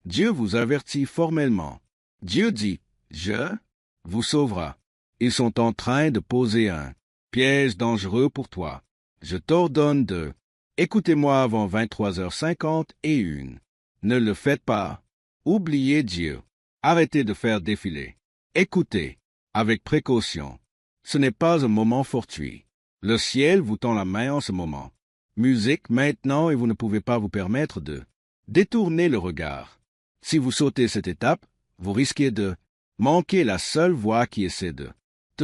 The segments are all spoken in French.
Dieu vous avertit formellement. Dieu dit, « Je vous sauvera. » Ils sont en train de poser un piège dangereux pour toi. Je t'ordonne de écoutez-moi avant 23h51. Ne le faites pas. Oubliez Dieu. Arrêtez de faire défiler. Écoutez, avec précaution. Ce n'est pas un moment fortuit. Le ciel vous tend la main en ce moment. Musique maintenant et vous ne pouvez pas vous permettre de détourner le regard. Si vous sautez cette étape, vous risquez de manquer la seule voie qui essaie de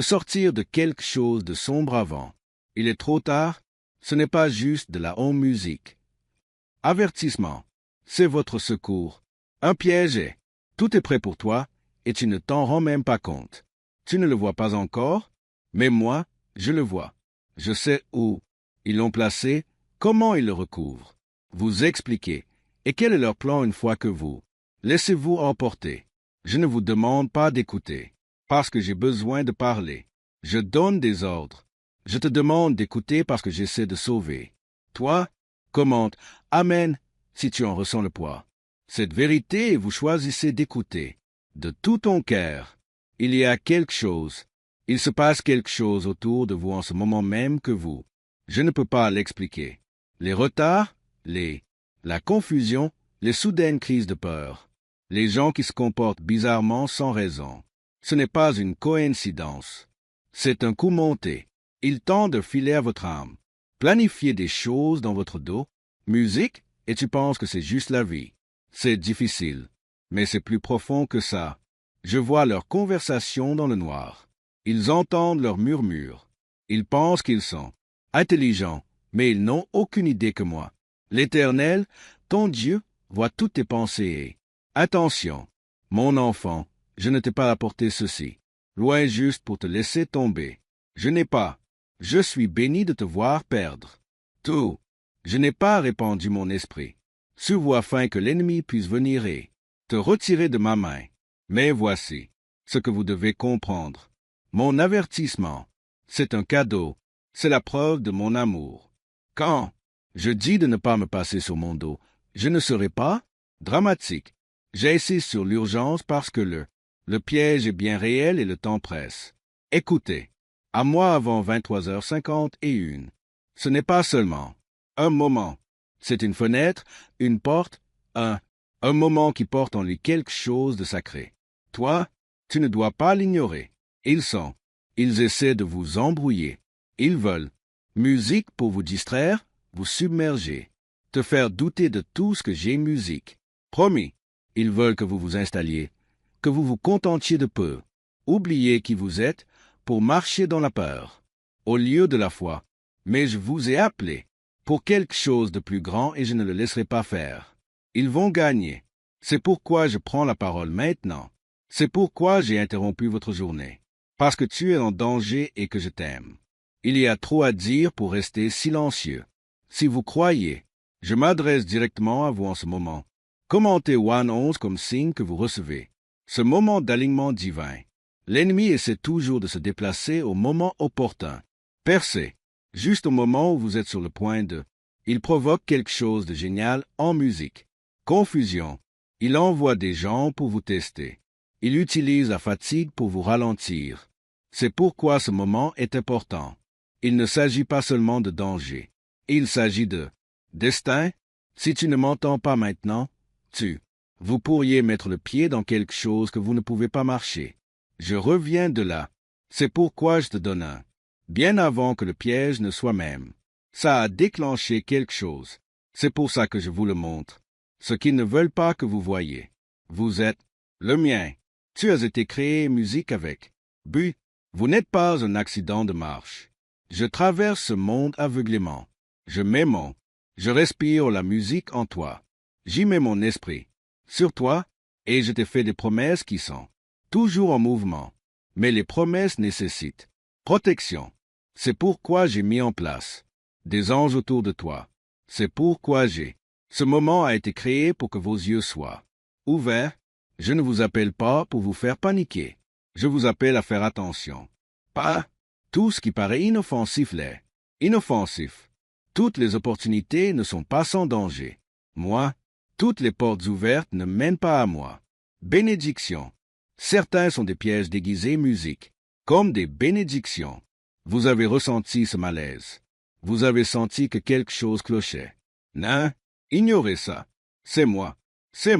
sortir de quelque chose de sombre avant. Il est trop tard, ce n'est pas juste de la home musique. Avertissement, c'est votre secours. Un piège est, tout est prêt pour toi, et tu ne t'en rends même pas compte. Tu ne le vois pas encore, mais moi, je le vois. Je sais où ils l'ont placé, comment ils le recouvrent. Vous expliquez, et quel est leur plan une fois que vous laissez-vous emporter. Je ne vous demande pas d'écouter, parce que j'ai besoin de parler. Je donne des ordres. Je te demande d'écouter parce que j'essaie de sauver. Toi, commente « Amen » si tu en ressens le poids. Cette vérité, vous choisissez d'écouter. De tout ton cœur, il y a quelque chose. Il se passe quelque chose autour de vous en ce moment même que vous. Je ne peux pas l'expliquer. Les retards, la confusion, les soudaines crises de peur. Les gens qui se comportent bizarrement sans raison. Ce n'est pas une coïncidence. C'est un coup monté. Il tend de filer à votre âme. Planifiez des choses dans votre dos, musique, et tu penses que c'est juste la vie. C'est difficile, mais c'est plus profond que ça. Je vois leur conversation dans le noir. Ils entendent leurs murmures. Ils pensent qu'ils sont intelligents, mais ils n'ont aucune idée que moi. L'Éternel, ton Dieu, voit toutes tes pensées et attention, mon enfant, je ne t'ai pas apporté ceci, loin juste pour te laisser tomber. Je n'ai pas. Je suis béni de te voir perdre. Tout. Je n'ai pas répandu mon esprit sur vous afin que l'ennemi puisse venir et te retirer de ma main. Mais voici ce que vous devez comprendre. Mon avertissement, c'est un cadeau. C'est la preuve de mon amour. Quand je dis de ne pas me passer sur mon dos, je ne serai pas dramatique. J'insiste sur l'urgence parce que le piège est bien réel et le temps presse. Écoutez, à moi avant 23h51. Ce n'est pas seulement un moment. C'est une fenêtre, une porte, un moment qui porte en lui quelque chose de sacré. Toi, tu ne dois pas l'ignorer. Ils essaient de vous embrouiller. Ils veulent musique pour vous distraire, vous submerger, te faire douter de tout ce que j'ai musique. Promis, ils veulent que vous vous installiez, que vous vous contentiez de peu. Oubliez qui vous êtes pour marcher dans la peur, au lieu de la foi. Mais je vous ai appelé pour quelque chose de plus grand et je ne le laisserai pas faire. Ils vont gagner. C'est pourquoi je prends la parole maintenant. C'est pourquoi j'ai interrompu votre journée. Parce que tu es en danger et que je t'aime. Il y a trop à dire pour rester silencieux. Si vous croyez, je m'adresse directement à vous en ce moment. Commentez 1:11 comme signe que vous recevez ce moment d'alignement divin. L'ennemi essaie toujours de se déplacer au moment opportun. Percez, juste au moment où vous êtes sur le point de. Il provoque quelque chose de génial en musique. Confusion. Il envoie des gens pour vous tester. Il utilise la fatigue pour vous ralentir. C'est pourquoi ce moment est important. Il ne s'agit pas seulement de danger. Il s'agit de destin. Si tu ne m'entends pas maintenant, vous pourriez mettre le pied dans quelque chose que vous ne pouvez pas marcher. Je reviens de là. C'est pourquoi je te donne un. Bien avant que le piège ne soit même. Ça a déclenché quelque chose. C'est pour ça que je vous le montre. Ce qu'ils ne veulent pas que vous voyez. Vous êtes le mien. Tu as été créé musique avec but. Vous n'êtes pas un accident de marche. Je traverse ce monde aveuglément. Je respire la musique en toi. J'y mets mon esprit sur toi, et je t'ai fait des promesses qui sont toujours en mouvement. Mais les promesses nécessitent protection. C'est pourquoi j'ai mis en place des anges autour de toi. C'est pourquoi ce moment a été créé pour que vos yeux soient ouverts. Je ne vous appelle pas pour vous faire paniquer. Je vous appelle à faire attention. Pas tout ce qui paraît inoffensif l'est. Inoffensif. Toutes les opportunités ne sont pas sans danger. Moi, Toutes les portes ouvertes ne mènent pas à moi. Bénédiction. Certains sont des pièges déguisés musique, comme des bénédictions. Vous avez ressenti ce malaise. Vous avez senti que quelque chose clochait. Non, ignorez ça. C'est moi. C'est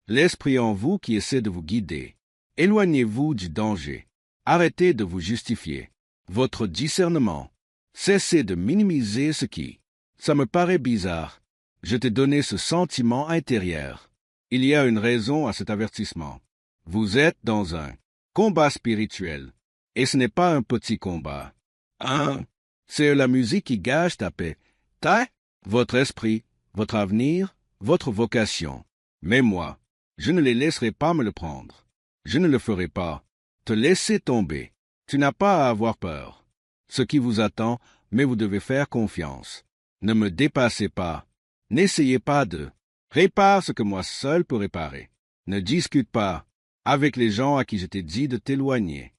l'esprit en vous qui essaie de vous guider. Éloignez-vous du danger. Arrêtez de vous justifier. Votre discernement. Cessez de minimiser ce qui. Ça me paraît bizarre. Je t'ai donné ce sentiment intérieur. Il y a une raison à cet avertissement. Vous êtes dans un combat spirituel. Et ce n'est pas un petit combat. C'est la musique qui gage ta paix, votre esprit, votre avenir, votre vocation. Mais moi, je ne les laisserai pas me le prendre. Je ne le ferai pas. Te laisser tomber. Tu n'as pas à avoir peur. Ce qui vous attend, mais vous devez faire confiance. Ne me dépassez pas. N'essayez pas de. Répare ce que moi seul peux réparer. Ne discute pas avec les gens à qui je t'ai dit de t'éloigner.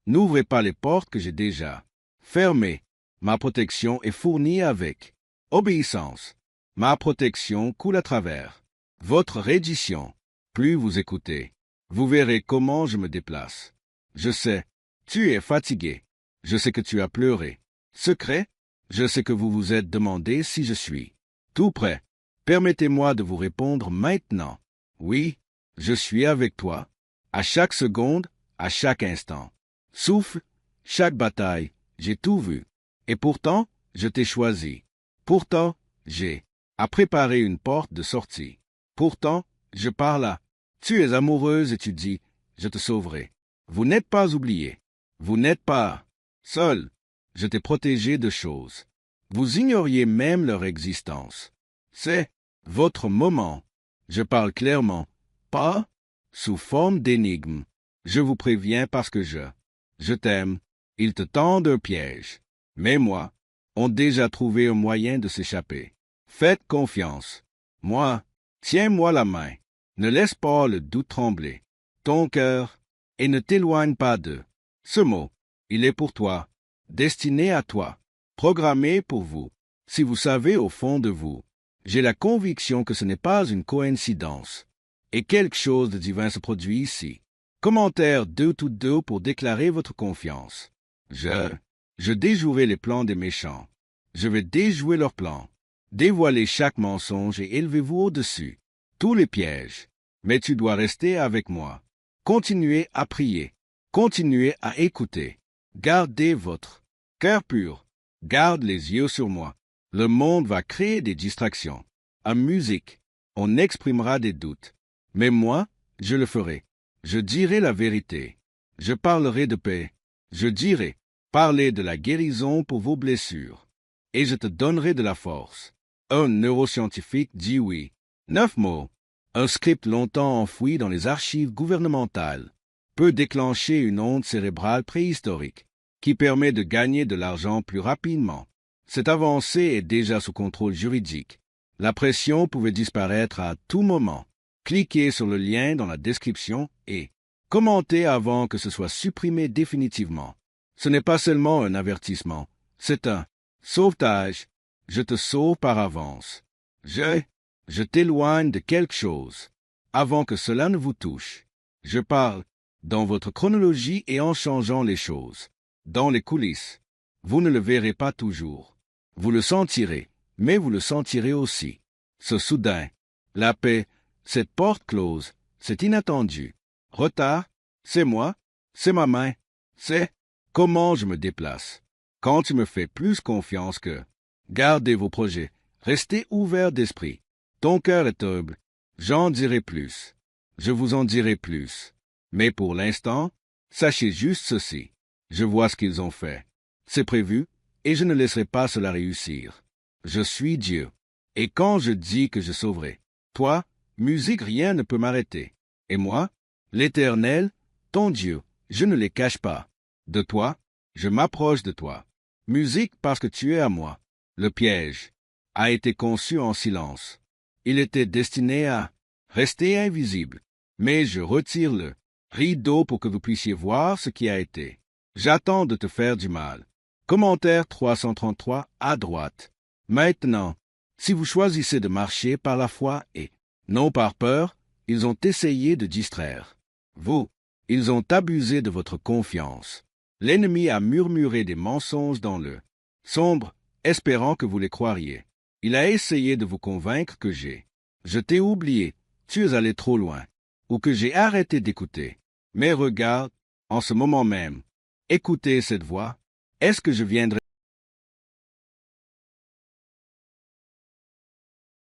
N'ouvrez pas les portes que j'ai déjà fermées. Ma protection est fournie avec obéissance. Ma protection coule à travers votre reddition. Plus vous écoutez, vous verrez comment je me déplace. Je sais, tu es fatigué. Je sais que tu as pleuré. Secret, je sais que vous vous êtes demandé si je suis tout prêt. Permettez-moi de vous répondre maintenant. Oui, je suis avec toi, à chaque seconde, à chaque instant. Souffle, chaque bataille, j'ai tout vu. Et pourtant, je t'ai choisi. Pourtant, j'ai à préparer une porte de sortie. Pourtant, je pars là. Tu es amoureuse et tu dis, je te sauverai. Vous n'êtes pas oublié. Vous n'êtes pas seul. Je t'ai protégé de choses. Vous ignoriez même leur existence. C'est votre moment. Je parle clairement, pas sous forme d'énigme. Je vous préviens parce que je t'aime. Ils te tendent un piège. Mais moi, ont déjà trouvé un moyen de s'échapper. Faites confiance. Moi, tiens-moi la main. Ne laisse pas le doute trembler ton cœur et ne t'éloigne pas de ce mot. Il est pour toi, destiné à toi, programmé pour vous. Si vous savez au fond de vous, j'ai la conviction que ce n'est pas une coïncidence. Et quelque chose de divin se produit ici. Commentaire 2 pour déclarer votre confiance. Je déjouerai les plans des méchants. Je vais déjouer leurs plans. Dévoilez chaque mensonge et élevez-vous au-dessus. Tous les pièges. Mais tu dois rester avec moi. Continuez à prier. Continuez à écouter. Gardez votre cœur pur. Garde les yeux sur moi. Le monde va créer des distractions. En musique, on exprimera des doutes. Mais moi, je le ferai. Je dirai la vérité. Je parlerai de paix. Je dirai, parlez de la guérison pour vos blessures. Et je te donnerai de la force. Un neuroscientifique dit oui. 9 mots. Un script longtemps enfoui dans les archives gouvernementales peut déclencher une onde cérébrale préhistorique qui permet de gagner de l'argent plus rapidement. Cette avancée est déjà sous contrôle juridique. La pression pouvait disparaître à tout moment. Cliquez sur le lien dans la description et commentez avant que ce soit supprimé définitivement. Ce n'est pas seulement un avertissement, c'est un sauvetage. Je te sauve par avance. Je t'éloigne de quelque chose avant que cela ne vous touche. Je parle dans votre chronologie et en changeant les choses. Dans les coulisses, vous ne le verrez pas toujours. Vous le sentirez, mais vous le sentirez aussi. Ce soudain, la paix, cette porte close, c'est inattendu. Retard, c'est moi, c'est ma main, c'est comment je me déplace. Quand tu me fais plus confiance que... Gardez vos projets, restez ouverts d'esprit. Ton cœur est humble, j'en dirai plus. Je vous en dirai plus. Mais pour l'instant, sachez juste ceci. Je vois ce qu'ils ont fait. C'est prévu, et je ne laisserai pas cela réussir. Je suis Dieu. Et quand je dis que je sauverai, toi, musique, rien ne peut m'arrêter. Et moi, l'Éternel, ton Dieu, je ne les cache pas. De toi, je m'approche de toi. Musique parce que tu es à moi. Le piège a été conçu en silence. Il était destiné à rester invisible. Mais je retire le rideau pour que vous puissiez voir ce qui a été. J'attends de te faire du mal. Commentaire 333 à droite. Maintenant, Si vous choisissez de marcher par la foi et non par peur, ils ont essayé de distraire vous. Ils ont abusé de votre confiance. L'ennemi a murmuré des mensonges dans le sombre, espérant que vous les croiriez. Il a essayé de vous convaincre que je t'ai oublié, tu es allé trop loin, ou que j'ai arrêté d'écouter. Mais regarde, en ce moment même, écoutez cette voix. Est-ce que je viendrai